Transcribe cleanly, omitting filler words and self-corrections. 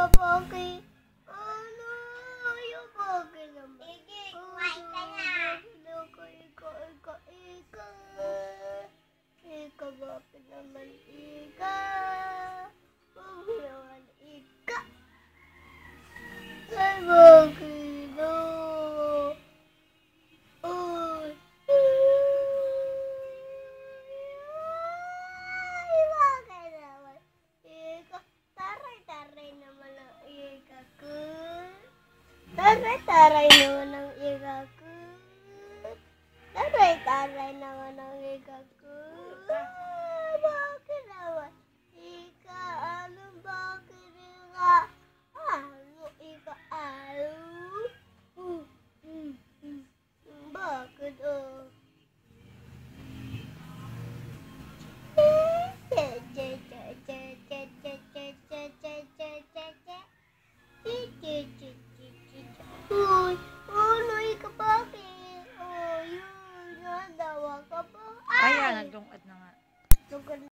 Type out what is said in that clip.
Kapaki. Ano? Yung paki naman. Sige, kumain ka na. Ika, bakit naman ika? Huwag naman ika. Ay, bakit no? Ay, bakit naman ika? Taray-taray naman ang ika ko. Taray-taray naman ang ika ko. Taray-taray naman ang ika ko. Bakit naman ika? Ano bakit ika? Ano ika? Ano? Bakit oh? Uy, ano ika bakit? Oh, yun, nadawa ka pa. Ayan, nagdungad na nga. Tugod